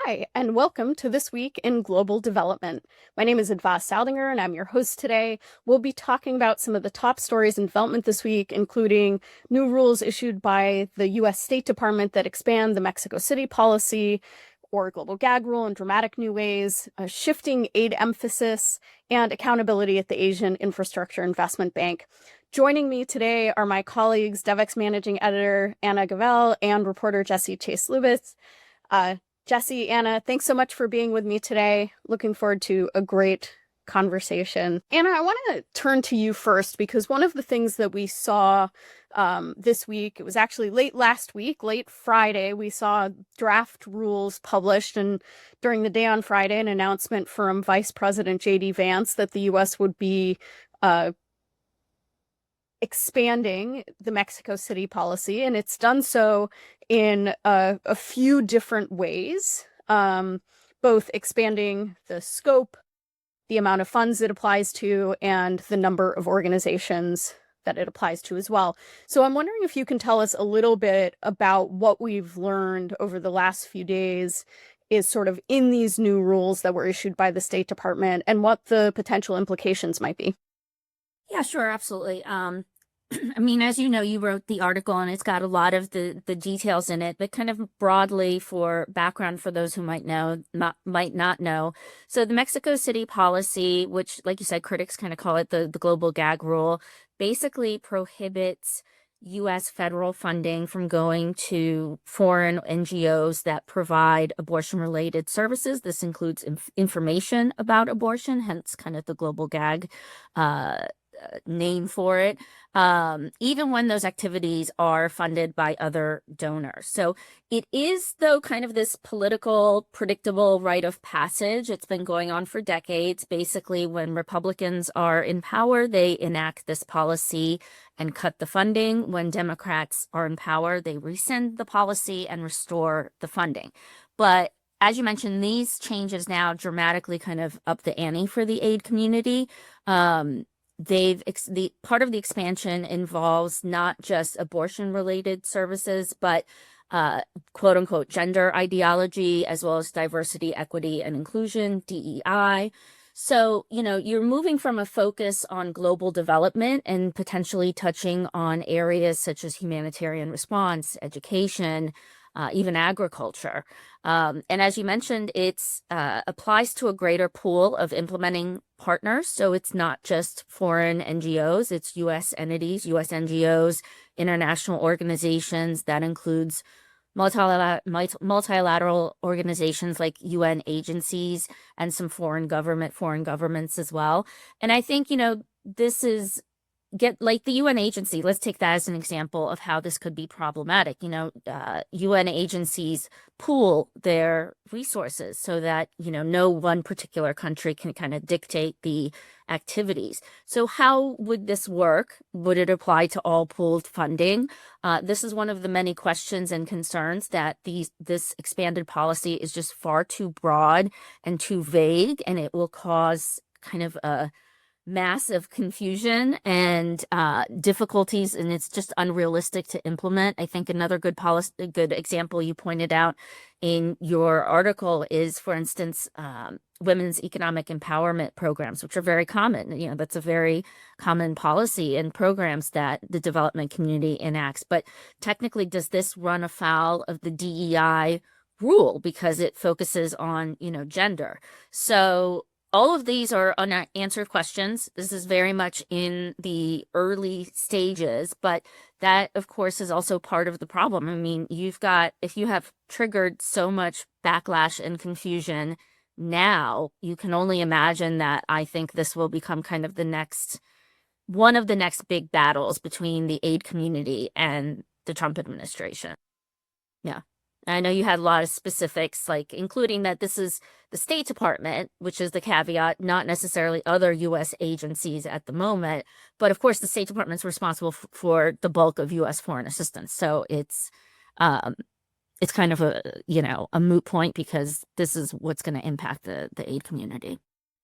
Hi, and welcome to This Week in Global Development. My name is Adva Saldinger, and I'm your host today. We'll be talking about some of the top stories in development this week, including new rules issued by the U.S. State Department that expand the Mexico City policy, or global gag rule in dramatic new ways, a shifting aid emphasis, and accountability at the Asian Infrastructure Investment Bank. Joining me today are my colleagues, Devex Managing Editor Anna Gawel and reporter Chase-Lubitz. Jesse, Anna, thanks so much for being with me today. Looking forward to a great conversation. Anna, I want to turn to you first because one of the things that we saw this week, it was actually late last week, late Friday, we saw draft rules published, and during the day on Friday, an announcement from Vice President J.D. Vance that the U.S. would be expanding the Mexico City policy, and it's done so in a few different ways, both expanding the scope, the amount of funds it applies to, and the number of organizations that it applies to as well. So I'm wondering if you can tell us a little bit about what we've learned over the last few days is sort of in these new rules that were issued by the State Department and what the potential implications might be. Yeah, sure, absolutely. I mean, as you know, you wrote the article and it's got a lot of the details in it, but kind of broadly for background for those who might not know. So the Mexico City policy, which, like you said, critics kind of call it the global gag rule, basically prohibits U.S. federal funding from going to foreign NGOs that provide abortion-related services. This includes information about abortion, hence kind of the global gag name for it, even when those activities are funded by other donors. So it is, though, kind of this political, predictable rite of passage. It's been going on for decades. Basically, when Republicans are in power, they enact this policy and cut the funding. When Democrats are in power, they rescind the policy and restore the funding. But as you mentioned, these changes now dramatically kind of up the ante for the aid community. The part of the expansion involves not just abortion related services, but quote unquote gender ideology, as well as diversity, equity, and inclusion, DEI. So, you're moving from a focus on global development and potentially touching on areas such as humanitarian response, education, even agriculture. And as you mentioned, it's applies to a greater pool of implementing partners. So it's not just foreign NGOs, it's U.S. entities, U.S. NGOs, international organizations. That includes multilateral organizations like UN agencies and some foreign governments as well. And I think, this is like the UN agency, let's take that as an example of how this could be problematic. UN agencies pool their resources so that, no one particular country can kind of dictate the activities. So how would this work? Would it apply to all pooled funding? This is one of the many questions and concerns that this expanded policy is just far too broad and too vague, and it will cause kind of a massive confusion and difficulties, and it's just unrealistic to implement. I think another good example you pointed out in your article is, for instance, women's economic empowerment programs, which are very common. That's a very common policy and programs that the development community enacts. But technically, does this run afoul of the DEI rule because it focuses on, gender? So all of these are unanswered questions. This is very much in the early stages, but that, of course, is also part of the problem. I mean, if you have triggered so much backlash and confusion now, you can only imagine that I think this will become kind of one of the next big battles between the aid community and the Trump administration. Yeah. I know you had a lot of specifics, like including that this is the State Department, which is the caveat, not necessarily other U.S. agencies at the moment. But of course, the State Department is responsible for the bulk of U.S. foreign assistance. So it's kind of a moot point because this is what's going to impact the aid community.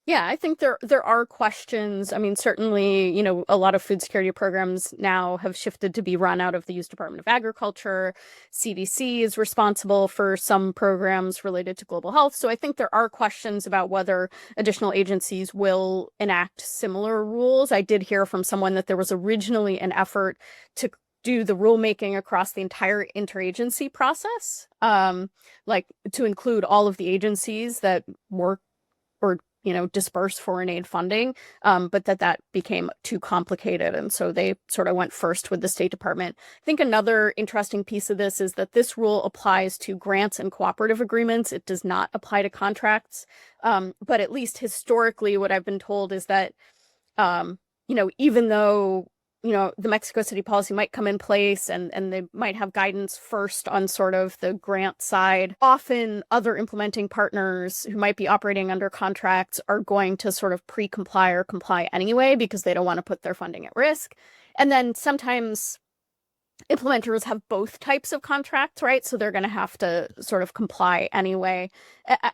Yeah, I think there are questions. I mean, certainly, a lot of food security programs now have shifted to be run out of the U.S. Department of Agriculture. CDC is responsible for some programs related to global health. So I think there are questions about whether additional agencies will enact similar rules. I did hear from someone that there was originally an effort to do the rulemaking across the entire interagency process, like to include all of the agencies that work or disperse foreign aid funding, but that became too complicated, and so they sort of went first with the State Department. I think another interesting piece of this is that this rule applies to grants and cooperative agreements. It does not apply to contracts, but at least historically, what I've been told is that even though the Mexico City policy might come in place and they might have guidance first on sort of the grant side, often other implementing partners who might be operating under contracts are going to sort of pre-comply or comply anyway because they don't want to put their funding at risk. And then sometimes implementers have both types of contracts, right? So they're going to have to sort of comply anyway.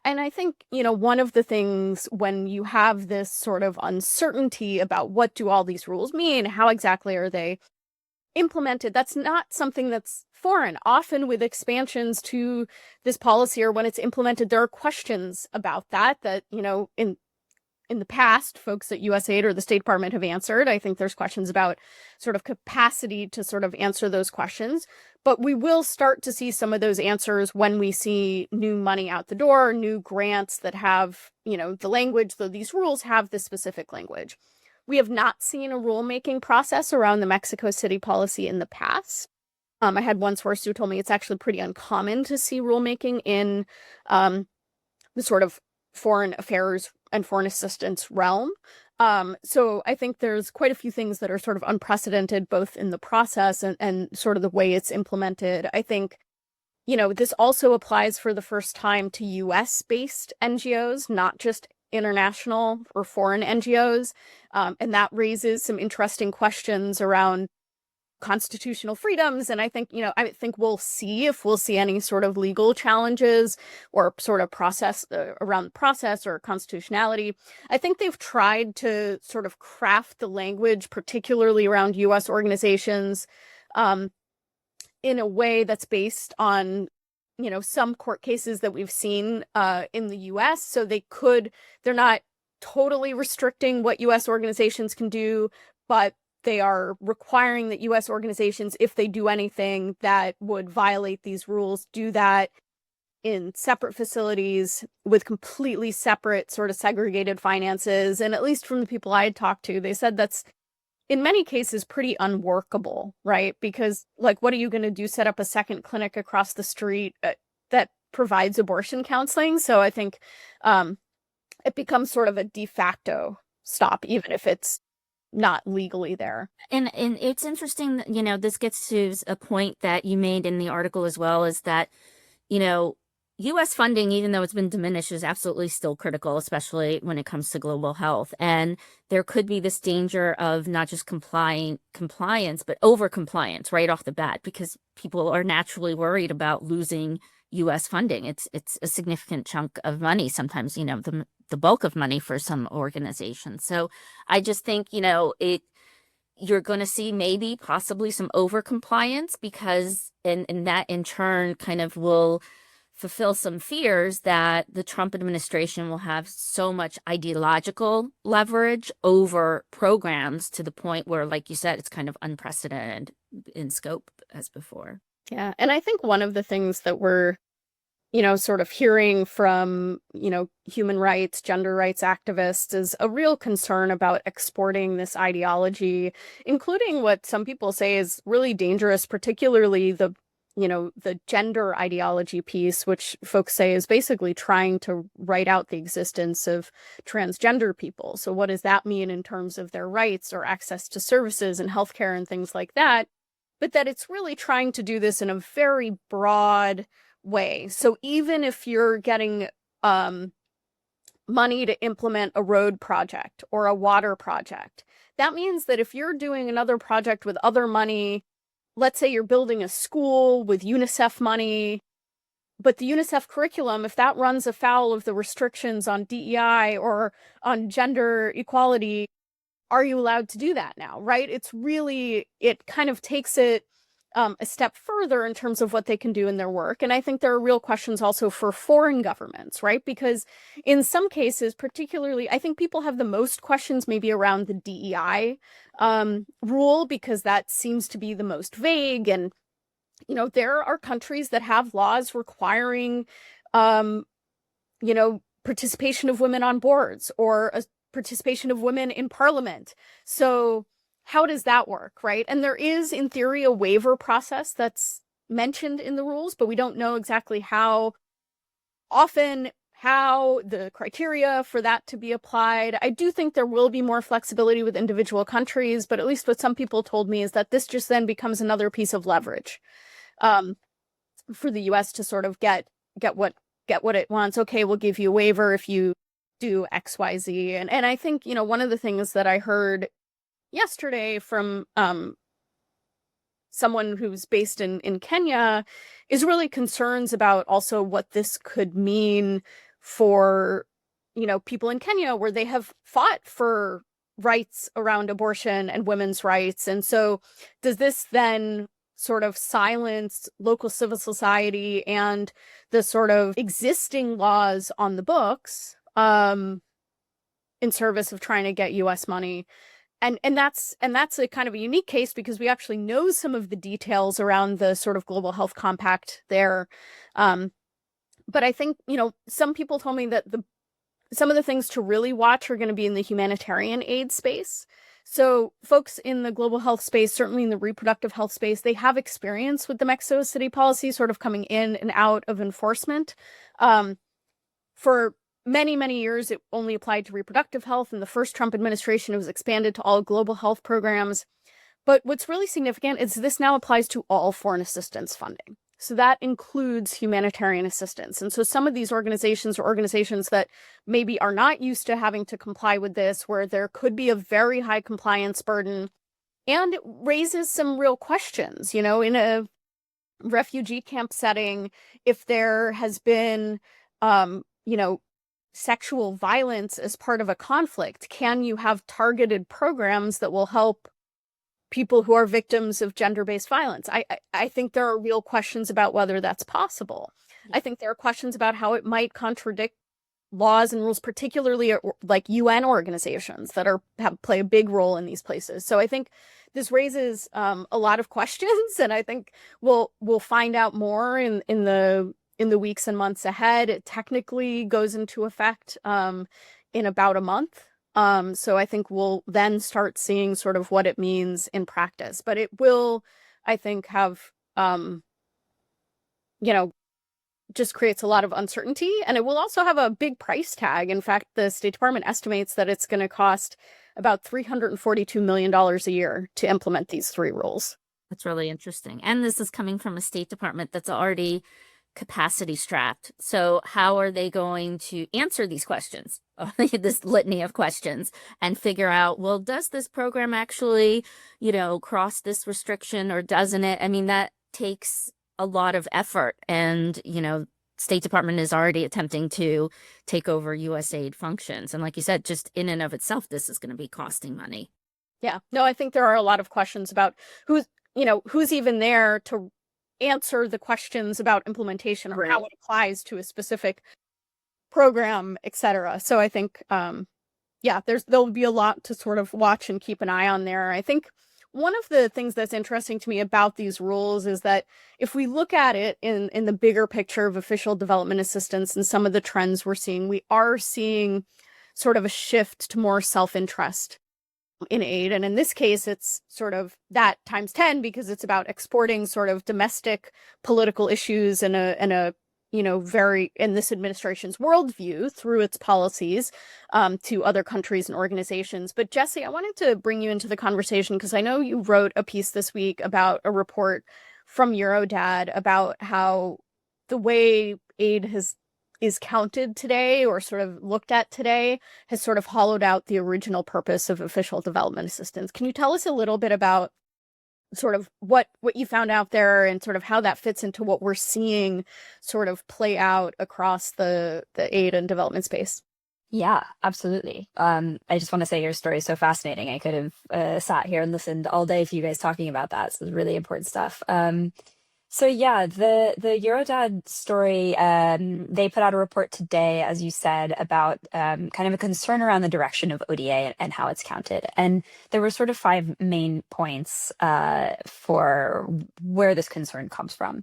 And I think, one of the things when you have this sort of uncertainty about what do all these rules mean, how exactly are they implemented, that's not something that's foreign. Often with expansions to this policy or when it's implemented, there are questions about that, in the past, folks at USAID or the State Department have answered. I think there's questions about sort of capacity to sort of answer those questions. But we will start to see some of those answers when we see new money out the door, new grants that have, the language, though these rules have this specific language. We have not seen a rulemaking process around the Mexico City policy in the past. I had one source who told me it's actually pretty uncommon to see rulemaking in the sort of foreign affairs and foreign assistance realm. So I think there's quite a few things that are sort of unprecedented, both in the process and sort of the way it's implemented. I think, this also applies for the first time to US-based NGOs, not just international or foreign NGOs. And that raises some interesting questions around constitutional freedoms. And I think, we'll see if we'll see any sort of legal challenges or sort of process around the process or constitutionality. I think they've tried to sort of craft the language, particularly around US organizations, in a way that's based on, some court cases that we've seen in the US. So they're not totally restricting what US organizations can do, but they are requiring that US organizations, if they do anything that would violate these rules, do that in separate facilities with completely separate sort of segregated finances. And at least from the people I had talked to, they said that's in many cases pretty unworkable, right? Because what are you going to do? Set up a second clinic across the street that provides abortion counseling? So I think it becomes sort of a de facto stop, even if it's not legally there. And it's interesting that, this gets to a point that you made in the article as well, is that, U.S. funding, even though it's been diminished, is absolutely still critical, especially when it comes to global health. And there could be this danger of not just compliance, but over-compliance right off the bat, because people are naturally worried about losing U.S. funding. It's a significant chunk of money, sometimes, the bulk of money for some organizations. So I just think, you're going to see maybe possibly some over-compliance because, and that in turn kind of will fulfill some fears that the Trump administration will have so much ideological leverage over programs to the point where, like you said, it's kind of unprecedented in scope as before. Yeah. And I think one of the things that we're, sort of hearing from, human rights, gender rights activists is a real concern about exporting this ideology, including what some people say is really dangerous, particularly the gender ideology piece, which folks say is basically trying to write out the existence of transgender people. So what does that mean in terms of their rights or access to services and healthcare and things like that? But that it's really trying to do this in a very broad way. So even if you're getting money to implement a road project or a water project, that means that if you're doing another project with other money, let's say you're building a school with UNICEF money, But the UNICEF curriculum, if that runs afoul of the restrictions on DEI or on gender equality, are you allowed to do that now, right? It kind of takes it a step further in terms of what they can do in their work. And I think there are real questions also for foreign governments, right? Because in some cases, particularly, I think people have the most questions maybe around the DEI rule, because that seems to be the most vague. And, there are countries that have laws requiring, participation of women on boards or a participation of women in parliament. So how does that work, right? And there is, in theory, a waiver process that's mentioned in the rules, but we don't know exactly how often, how the criteria for that to be applied. I do think there will be more flexibility with individual countries, but at least what some people told me is that this just then becomes another piece of leverage for the US to sort of get what it wants. Okay, we'll give you a waiver if you do XYZ. And I think, one of the things that I heard yesterday from someone who's based in Kenya is really concerns about also what this could mean for, people in Kenya, where they have fought for rights around abortion and women's rights. And so does this then sort of silence local civil society and the sort of existing laws on the books in service of trying to get US money? And that's a kind of a unique case because we actually know some of the details around the sort of global health compact there. But I think, some people told me that some of the things to really watch are going to be in the humanitarian aid space. So folks in the global health space, certainly in the reproductive health space, they have experience with the Mexico City policy sort of coming in and out of enforcement. For many, many years, it only applied to reproductive health. In the first Trump administration, it was expanded to all global health programs. But what's really significant is this now applies to all foreign assistance funding. So that includes humanitarian assistance. And so some of these organizations are organizations that maybe are not used to having to comply with this, where there could be a very high compliance burden. And it raises some real questions, in a refugee camp setting, if there has been, sexual violence as part of a conflict, can you have targeted programs that will help people who are victims of gender-based violence? I think there are real questions about whether that's possible. I think there are questions about how it might contradict laws and rules, particularly like UN organizations that play a big role in these places. So I think this raises a lot of questions, and I think we'll find out more in the weeks and months ahead. It technically goes into effect in about a month. So I think we'll then start seeing sort of what it means in practice. But it will, I think, have, just creates a lot of uncertainty. And it will also have a big price tag. In fact, the State Department estimates that it's going to cost about $342 million a year to implement these three rules. That's really interesting. And this is coming from a State Department that's already capacity strapped. So how are they going to answer these questions, this litany of questions, and figure out, well, does this program actually, cross this restriction or doesn't it? I mean, that takes a lot of effort. And, State Department is already attempting to take over USAID functions. And like you said, just in and of itself, this is going to be costing money. Yeah, no, I think there are a lot of questions about who's even there to answer the questions about implementation or how it applies to a specific program, etc. So I think, there'll be a lot to sort of watch and keep an eye on there. I think one of the things that's interesting to me about these rules is that if we look at it in the bigger picture of official development assistance and some of the trends we're seeing, we are seeing sort of a shift to more self-interest in aid. And in this case, it's sort of that times 10, because it's about exporting sort of domestic political issues and a very, in this administration's worldview, through its policies to other countries and organizations. But Jesse, I wanted to bring you into the conversation because I know you wrote a piece this week about a report from Eurodad about how the way aid is counted today or sort of looked at today has sort of hollowed out the original purpose of official development assistance. Can you tell us a little bit about sort of what you found out there and sort of how that fits into what we're seeing sort of play out across the aid and development space. Yeah, absolutely. I just want to say your story is so fascinating. I could have sat here and listened all day for you guys talking about that. So it's really important stuff. So yeah, the Eurodad story, they put out a report today, as you said, about kind of a concern around the direction of ODA and how it's counted. And there were sort of five main points for where this concern comes from.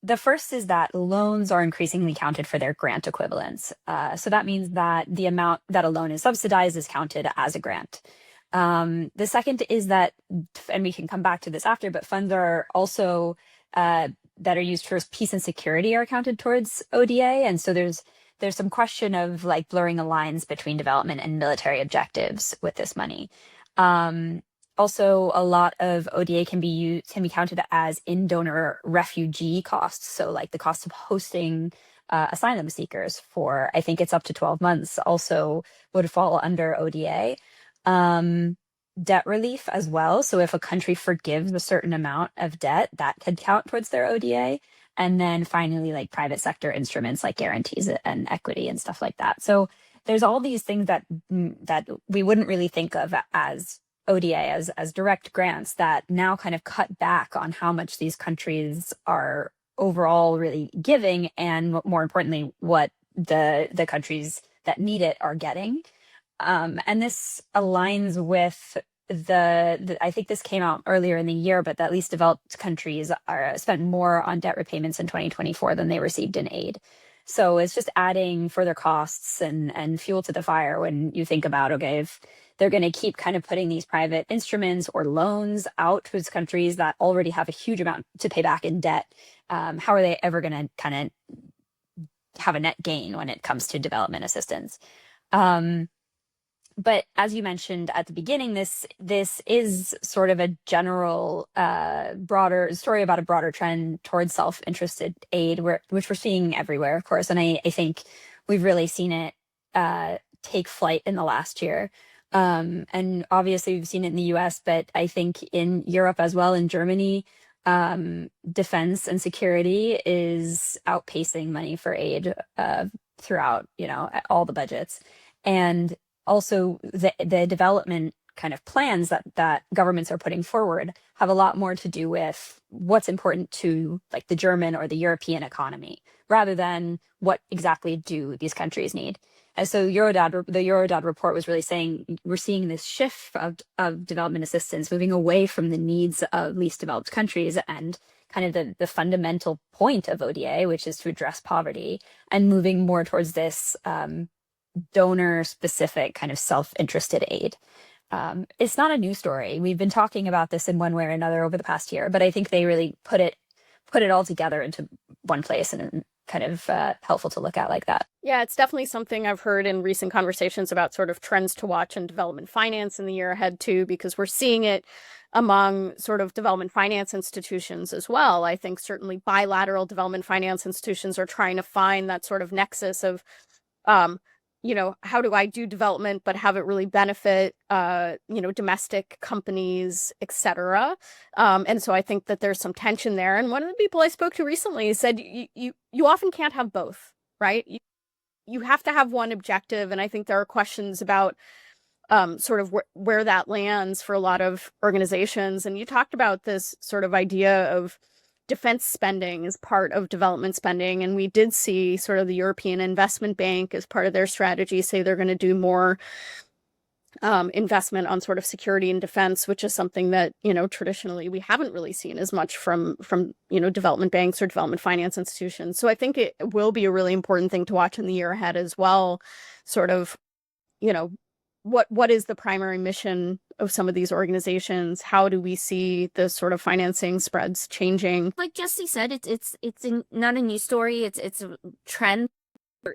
The first is that loans are increasingly counted for their grant equivalents. So that means that the amount that a loan is subsidized is counted as a grant. The second is that, and we can come back to this after, but funds are also that are used for peace and security are counted towards ODA. And so there's some question of like blurring the lines between development and military objectives with this money. Also, a lot of ODA can be counted as in-donor refugee costs. So like the cost of hosting asylum seekers for, I think it's up to 12 months, also would fall under ODA. Debt relief as well. So if a country forgives a certain amount of debt, that could count towards their ODA. And then finally, like private sector instruments like guarantees and equity and stuff like that. So there's all these things that we wouldn't really think of as ODA as direct grants that now kind of cut back on how much these countries are overall really giving, and more importantly, what the countries that need it are getting. And this aligns with I think this came out earlier in the year, but that least developed countries are spent more on debt repayments in 2024 than they received in aid. So it's just adding further costs and fuel to the fire when you think about, okay, if they're going to keep kind of putting these private instruments or loans out to countries that already have a huge amount to pay back in debt, how are they ever going to kind of have a net gain when it comes to development assistance? But as you mentioned at the beginning, this is sort of a general, broader story about a broader trend towards self-interested aid, which we're seeing everywhere, of course. And I think we've really seen it take flight in the last year. And obviously we've seen it in the US, but I think in Europe as well, in Germany, defense and security is outpacing money for aid throughout, all the budgets. And also the development kind of plans that governments are putting forward have a lot more to do with what's important to like the German or the European economy, rather than what exactly do these countries need. And so the Eurodad report was really saying we're seeing this shift of development assistance moving away from the needs of least developed countries and kind of the fundamental point of ODA, which is to address poverty, and moving more towards this donor-specific kind of self-interested aid. It's not a new story. We've been talking about this in one way or another over the past year, but I think they really put it all together into one place and kind of helpful to look at like that. Yeah, it's definitely something I've heard in recent conversations about sort of trends to watch in development finance in the year ahead too, because we're seeing it among sort of development finance institutions as well. I think certainly bilateral development finance institutions are trying to find that sort of nexus of how do I do development but have it really benefit, domestic companies, etc. And so I think that there's some tension there. And one of the people I spoke to recently said you often can't have both, right? You have to have one objective. And I think there are questions about sort of where that lands for a lot of organizations. And you talked about this sort of idea of defense spending as part of development spending. And we did see sort of the European Investment Bank as part of their strategy say they're going to do more investment on sort of security and defense, which is something that, traditionally we haven't really seen as much from development banks or development finance institutions. So I think it will be a really important thing to watch in the year ahead as well. Sort of, what is the primary mission of some of these organizations? How do we see the sort of financing spreads changing? Like Jesse said, it's not a new story. It's a trend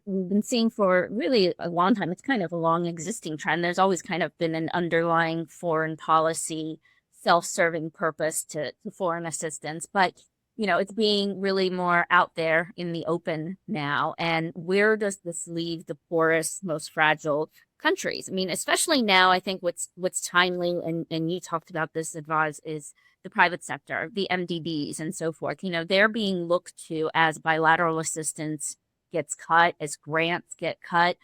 we've been seeing for really a long time. It's kind of a long existing trend. There's always kind of been an underlying foreign policy, self-serving purpose to foreign assistance, but it's being really more out there in the open now. And where does this leave the poorest, most fragile countries. I mean, especially now, I think what's timely, and you talked about this, Advaz, is the private sector, the MDBs and so forth. They're being looked to as bilateral assistance gets cut, as grants get cut.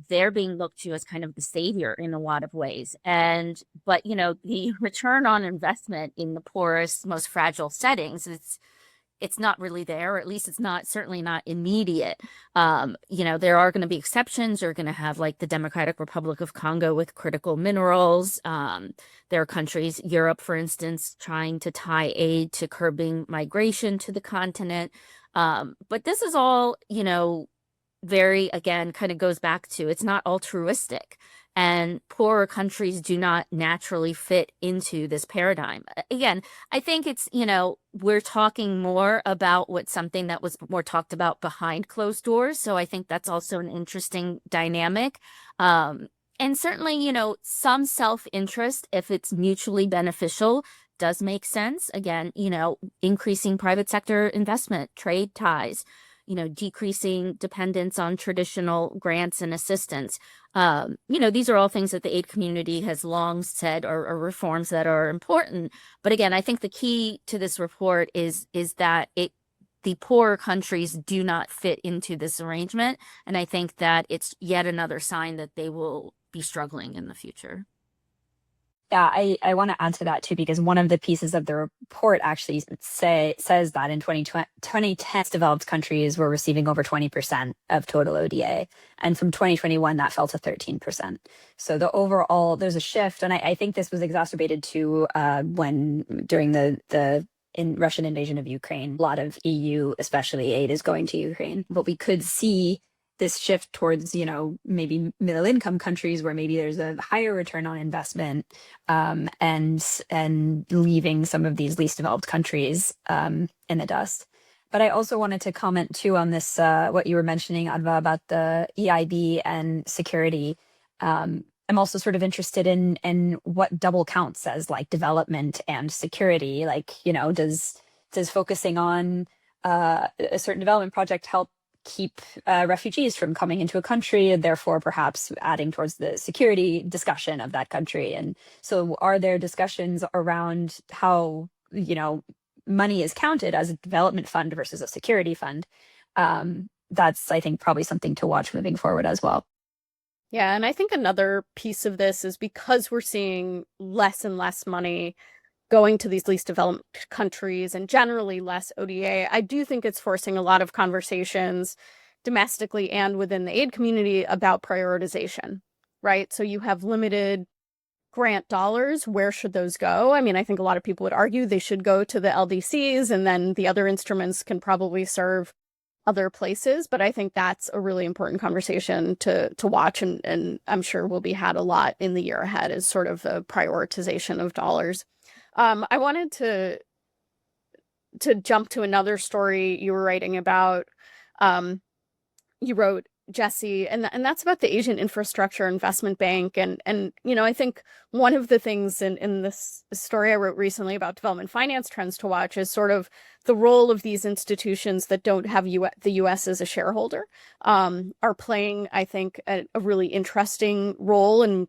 They're being looked to as kind of the savior in a lot of ways. But the return on investment in the poorest, most fragile settings, it's not really there, or at least it's not, certainly not immediate. There are going to be exceptions. You're going to have like the Democratic Republic of Congo with critical minerals. There are countries, Europe, for instance, trying to tie aid to curbing migration to the continent. But this is all, very, again, kind of goes back to it's not altruistic. And poorer countries do not naturally fit into this paradigm. Again, I think it's, we're talking more about something that was more talked about behind closed doors. So I think that's also an interesting dynamic. And certainly, some self-interest, if it's mutually beneficial, does make sense. Again, increasing private sector investment, trade ties, decreasing dependence on traditional grants and assistance. These are all things that the aid community has long said are reforms that are important. But again, I think the key to this report is that the poorer countries do not fit into this arrangement. And I think that it's yet another sign that they will be struggling in the future. Yeah, I want to add to that too, because one of the pieces of the report actually says that in 2010, developed countries were receiving over 20% of total ODA. And from 2021, that fell to 13%. So there's a shift. And I think this was exacerbated too during the Russian invasion of Ukraine, a lot of EU, especially aid, is going to Ukraine. But we could see this shift towards, maybe middle income countries where maybe there's a higher return on investment, and leaving some of these least developed countries in the dust. But I also wanted to comment too on this, what you were mentioning, Adva, about the EIB and security. I'm also sort of interested in what double counts as like development and security. Like, does focusing on a certain development project help keep refugees from coming into a country, and therefore perhaps adding towards the security discussion of that country? And so are there discussions around how, money is counted as a development fund versus a security fund? That's, I think, probably something to watch moving forward as well. Yeah, and I think another piece of this is because we're seeing less and less money going to these least developed countries and generally less ODA, I do think it's forcing a lot of conversations domestically and within the aid community about prioritization, right? So you have limited grant dollars. Where should those go? I mean, I think a lot of people would argue they should go to the LDCs, and then the other instruments can probably serve other places. But I think that's a really important conversation to watch, and I'm sure will be had a lot in the year ahead, is sort of the prioritization of dollars. I wanted to jump to another story you were writing about. You wrote, Jesse, and that's about the Asian Infrastructure Investment Bank. And I think one of the things in this story I wrote recently about development finance trends to watch is sort of the role of these institutions that don't have the US as a shareholder, are playing, I think, a really interesting role in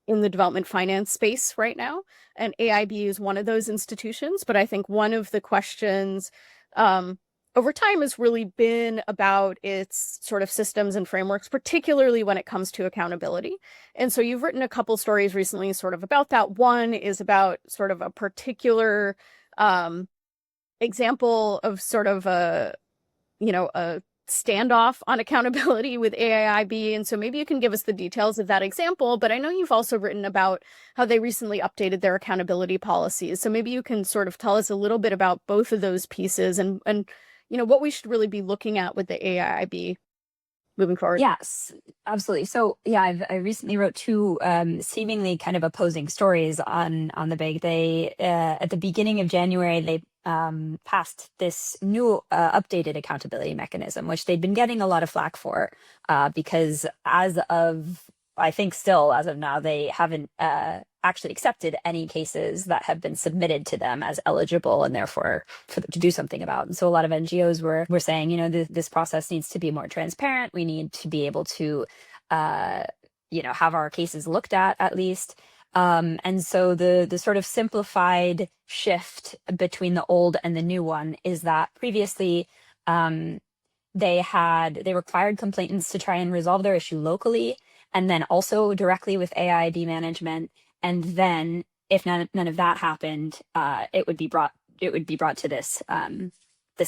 the development finance space right now. And AIB is one of those institutions. But I think one of the questions over time has really been about its sort of systems and frameworks, particularly when it comes to accountability. And so you've written a couple stories recently sort of about that. One is about sort of a particular example of sort of a standoff on accountability with AIIB. And so maybe you can give us the details of that example, but I know you've also written about how they recently updated their accountability policies. So maybe you can sort of tell us a little bit about both of those pieces and what we should really be looking at with the AIIB moving forward. Yes, absolutely. So yeah, I recently wrote two seemingly kind of opposing stories on the bank. They at the beginning of January, they passed this new updated accountability mechanism, which they'd been getting a lot of flack for, because as of, I think still as of now, they haven't actually accepted any cases that have been submitted to them as eligible and therefore for them to do something about. And so a lot of NGOs were saying, this process needs to be more transparent. We need to be able to have our cases looked at least. And so the sort of simplified shift between the old and the new one is that previously they required complainants to try and resolve their issue locally and then also directly with AIB management. And then if none of that happened, it would be brought to this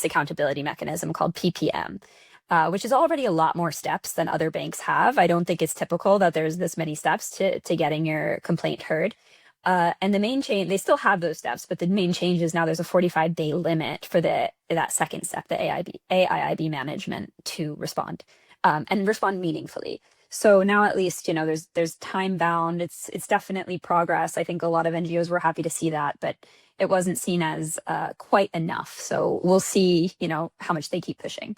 accountability mechanism called PPM. Which is already a lot more steps than other banks have. I don't think it's typical that there's this many steps to getting your complaint heard. And the main change, they still have those steps, but the main change is now there's a 45-day limit for that second step, the AIIB management, to respond and respond meaningfully. So now at least, there's time bound. It's definitely progress. I think a lot of NGOs were happy to see that, but it wasn't seen as quite enough. So we'll see, how much they keep pushing.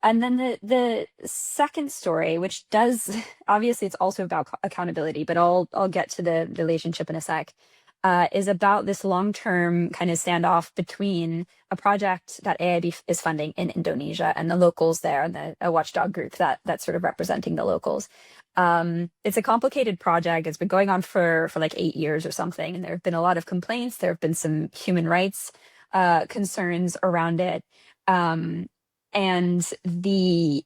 And then the second story, which does, obviously it's also about accountability, but I'll get to the relationship in a sec, is about this long-term kind of standoff between a project that AIB is funding in Indonesia and the locals there, and a watchdog group that's sort of representing the locals. It's a complicated project. It's been going on for like 8 years or something, and there have been a lot of complaints. There have been some human rights concerns around it. And the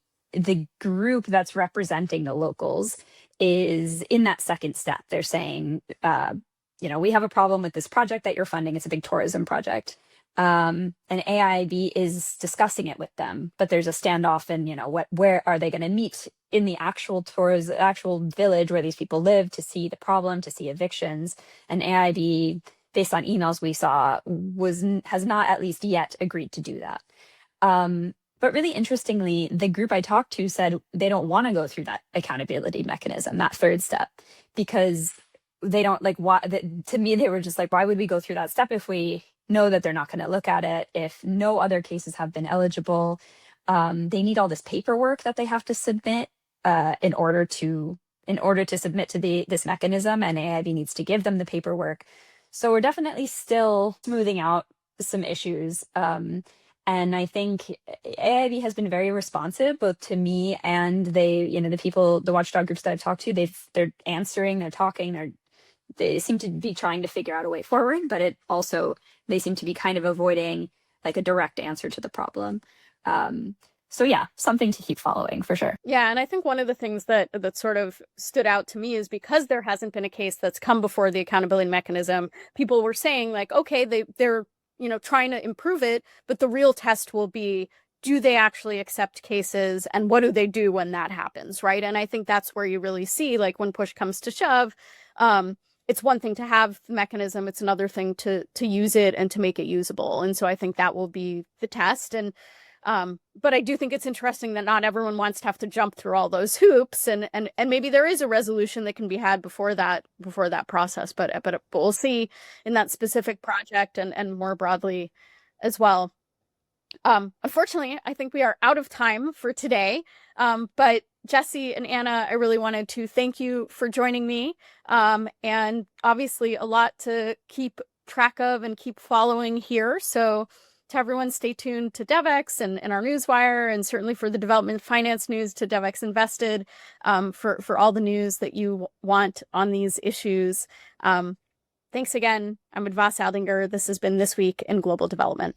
group that's representing the locals is in that second step. They're saying, we have a problem with this project that you're funding. It's a big tourism project. And AIB is discussing it with them, but there's a standoff and, where are they going to meet in the actual village where these people live to see the problem, to see evictions. And AIB, based on emails we saw, has not at least yet agreed to do that. But really interestingly, the group I talked to said they don't want to go through that accountability mechanism, that third step, because they don't to me, they were just like, why would we go through that step if we know that they're not going to look at it, if no other cases have been eligible? They need all this paperwork that they have to submit in order to submit to this mechanism, and AIB needs to give them the paperwork. So we're definitely still smoothing out some issues. And I think AIB has been very responsive, both to me and the watchdog groups that I've talked to. They're answering, they're talking, they seem to be trying to figure out a way forward, but they seem to be kind of avoiding like a direct answer to the problem. So yeah, something to keep following for sure. Yeah, and I think one of the things that sort of stood out to me is because there hasn't been a case that's come before the accountability mechanism, people were saying like, okay, they're trying to improve it, but the real test will be, do they actually accept cases, and what do they do when that happens, right? And I think that's where you really see, like, when push comes to shove, it's one thing to have the mechanism, it's another thing to use it and to make it usable. And so I think that will be the test. And but I do think it's interesting that not everyone wants to have to jump through all those hoops, and maybe there is a resolution that can be had before that process, but we'll see in that specific project and more broadly as well. Unfortunately, I think we are out of time for today. But Jesse and Anna, I really wanted to thank you for joining me. And obviously a lot to keep track of and keep following here. So to everyone, stay tuned to Devex and our newswire, and certainly for the development finance news to Devex Invested, for all the news that you want on these issues. Thanks again. I'm Adva Saldinger. This has been This Week in Global Development.